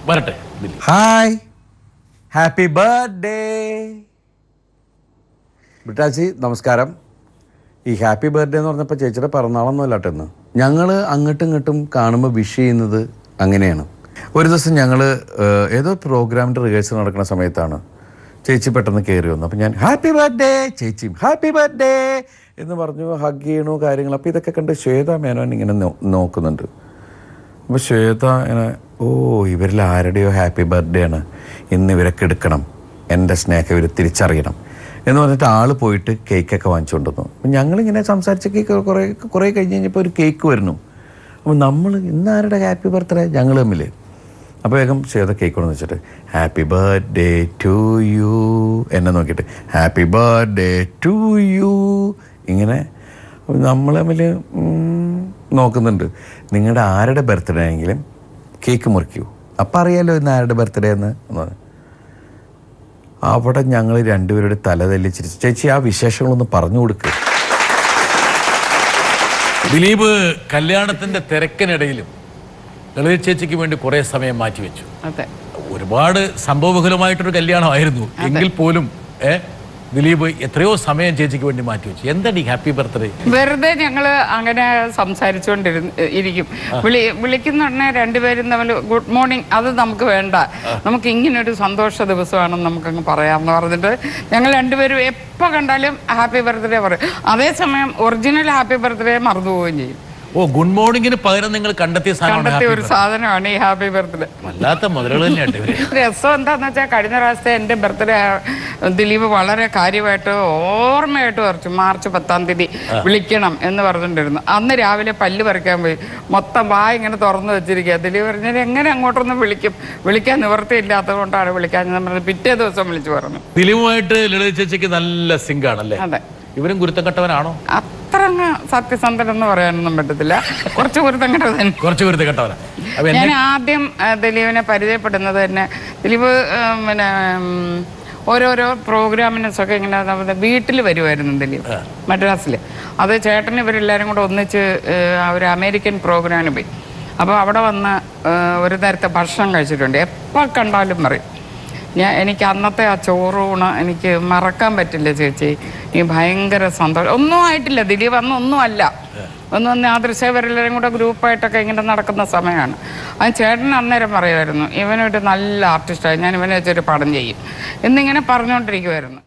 വരട്ടെ. Hi, happy birthday ബിട്ടാച്ചി. നമസ്കാരം. ഈ ഹാപ്പി ബർത്ത്ഡേ എന്ന് പറഞ്ഞപ്പോൾ ചേച്ചിയുടെ പിറന്നാളൊന്നുമല്ല കേട്ടോ. ഞങ്ങൾ അങ്ങോട്ടും ഇങ്ങോട്ടും കാണുമ്പോൾ വിഷ് ചെയ്യുന്നത് അങ്ങനെയാണ്. ഒരു ദിവസം ഞങ്ങൾ ഏതോ പ്രോഗ്രാമിൻ്റെ റിഹേഴ്സൽ നടക്കുന്ന സമയത്താണ് ചേച്ചി പെട്ടെന്ന് കയറി വന്നു. അപ്പം ഞാൻ ഹാപ്പി ബർത്ത്ഡേ, ചേച്ചിയും ഹാപ്പി ബർത്ത്ഡേ എന്ന് പറഞ്ഞു, ഹഗ് ചെയ്യണു കാര്യങ്ങൾ. അപ്പോൾ ഇതൊക്കെ കണ്ട് ശ്വേത മേനോൻ ഇങ്ങനെ നോക്കുന്നുണ്ട്. അപ്പോൾ ശ്വേത ഇങ്ങനെ, ഓ ഇവരിൽ ആരുടെയോ ഹാപ്പി ബർത്ത്ഡേ ആണ്, ഇന്ന് ഇവരൊക്കെ എടുക്കണം, എൻ്റെ സ്നേഹം ഇവർ തിരിച്ചറിയണം എന്ന് പറഞ്ഞിട്ട് ആൾ പോയിട്ട് കേക്കൊക്കെ വാങ്ങിച്ചുകൊണ്ട് വന്നു. അപ്പം ഞങ്ങളിങ്ങനെ സംസാരിച്ച കേക്ക് കുറേ കഴിഞ്ഞ് കഴിഞ്ഞപ്പോൾ ഒരു കേക്ക് വരുന്നു. അപ്പോൾ നമ്മൾ ഇന്ന് ആരുടെ ഹാപ്പി ബർത്ത്ഡേ ഞങ്ങൾ തമ്മിൽ. അപ്പോൾ വേഗം ശ്വേത കേക്ക് കൊണ്ടെന്ന് വെച്ചിട്ട് ഹാപ്പി ബർത്ത്ഡേ ടു യു എന്നെ നോക്കിയിട്ട് ഹാപ്പി ബർത്ത്ഡേ ടു യു ഇങ്ങനെ നമ്മൾ തമ്മിൽ നോക്കുന്നുണ്ട്. നിങ്ങളുടെ ആരുടെ ബർത്ത്ഡേ ആണെങ്കിലും കേക്ക് മുറിക്കൂ, അപ്പം അറിയാമല്ലോ ഇന്ന് ആരുടെ ബർത്ത്ഡേ എന്ന്. അവിടെ ഞങ്ങൾ രണ്ടുപേരുടെ തല തെല്ലിച്ചിരിച്ചു. ചേച്ചി ആ വിശേഷങ്ങളൊന്ന് പറഞ്ഞു കൊടുക്കുക. ദിലീപ് കല്യാണത്തിന്റെ തിരക്കിനിടയിലും ലളിത ചേച്ചിക്ക് വേണ്ടി കുറെ സമയം മാറ്റിവെച്ചു. ഒരുപാട് സംഭവബഹുലമായിട്ടൊരു കല്യാണമായിരുന്നു എങ്കിൽ പോലും ദിലീപ് എത്രയോ സമയം ചേച്ചിക്ക് വേണ്ടി മാറ്റിവെച്ചു. എന്താണ് ഈ ഹാപ്പി ബർത്ത്ഡേ? വെറുതെ ഞങ്ങള് അങ്ങനെ സംസാരിച്ചുകൊണ്ടിരിക്കും. വിളിക്കുന്ന ഉടനെ രണ്ടുപേരും തമ്മിൽ ഗുഡ് മോർണിംഗ്, അത് നമുക്ക് വേണ്ട, നമുക്ക് ഇങ്ങനൊരു സന്തോഷ ദിവസമാണെന്ന് നമുക്കങ്ങ് പറയാമെന്ന് പറഞ്ഞിട്ട് ഞങ്ങൾ രണ്ടുപേരും എപ്പോൾ കണ്ടാലും ഹാപ്പി ബർത്ത്ഡേ പറയും. അതേസമയം ഒറിജിനൽ ഹാപ്പി ബർത്ത്ഡേ മറന്നുപോവുകയും ചെയ്യും. ഓ, ഗുഡ് മോർണിംഗിന് പകരം നിങ്ങൾ കണ്ടെത്തിയ ഒരു സാധനമാണ് ഈ ഹാപ്പി ബർത്ത്ഡേ. വല്ലാത്ത മുതലുകൾ തന്നെയായിട്ട്. രസം എന്താന്ന് വെച്ചാൽ കഴിഞ്ഞ പ്രാവശ്യത്തെ എൻ്റെ ബർത്ത്ഡേ ദിലീപ് വളരെ കാര്യമായിട്ട് ഓർമ്മയായിട്ട് പറഞ്ഞു. മാർച്ച് 10-ാം തീയതി വിളിക്കണം എന്ന് പറഞ്ഞിട്ടുണ്ടായിരുന്നു. അന്ന് രാവിലെ പല്ല് പറിക്കാൻ പോയി, മൊത്തം ഇങ്ങനെ തുറന്നു വെച്ചിരിക്കുക. ദിലീപ് പറഞ്ഞാൽ എങ്ങനെ അങ്ങോട്ടൊന്നും വിളിക്കാൻ നിവൃത്തിയില്ലാത്തത് കൊണ്ടാണ് വിളിക്കാൻ പറഞ്ഞത്. പിറ്റേ ദിവസം വിളിച്ചു പറഞ്ഞു. ദിലീപുമായിട്ട് ലളിത ചേച്ചിക്ക് നല്ല സിങ്കാണല്ലേ? അതെ. ഇവരും ഗുരുത്തം കെട്ടവനാണോ? അത്ര സത്യസന്ധനെന്ന് പറയാനൊന്നും പറ്റത്തില്ല, കുറച്ച് ഗുരുത്തം കെട്ടവൻ. കുറച്ച് ഗുരുത്തം കെട്ടവനാ. ഞാൻ ആദ്യം ദിലീപിനെ പരിചയപ്പെടുന്നത് തന്നെ, ദിലീപ് പിന്നെ ഓരോരോ പ്രോഗ്രാമിനൊക്കെ ഇങ്ങനെ വീട്ടിൽ വരുമായിരുന്നു ദിലീപ് മദ്രാസിൽ. അത് ചേട്ടൻ ഇവരെല്ലാവരും കൂടെ ഒന്നിച്ച് ഒരു അമേരിക്കൻ പ്രോഗ്രാമിന് പോയി. അപ്പോൾ അവിടെ വന്ന് ഒരു നേരത്തെ ഭക്ഷണം കഴിച്ചിട്ടുണ്ട്. എപ്പോൾ കണ്ടാലും പറയും, എനിക്ക് അന്നത്തെ ആ ചോറൂണ് എനിക്ക് മറക്കാൻ പറ്റില്ല ചേച്ചി, ഈ ഭയങ്കര സന്തോഷം. ഒന്നും ആയിട്ടില്ല ദിലീപ്, അന്നൊന്നും അല്ല, ഒന്നും ആദർശവരെല്ലാവരും കൂടെ ഗ്രൂപ്പായിട്ടൊക്കെ ഇങ്ങനെ നടക്കുന്ന സമയമാണ്. അത് ചേട്ടൻ അന്നേരം പറയുമായിരുന്നു, ഇവനൊരു നല്ല ആർട്ടിസ്റ്റായി, ഞാൻ ഇവനെ വെച്ചൊരു പടം ചെയ്യും എന്നിങ്ങനെ പറഞ്ഞുകൊണ്ടിരിക്കുമായിരുന്നു.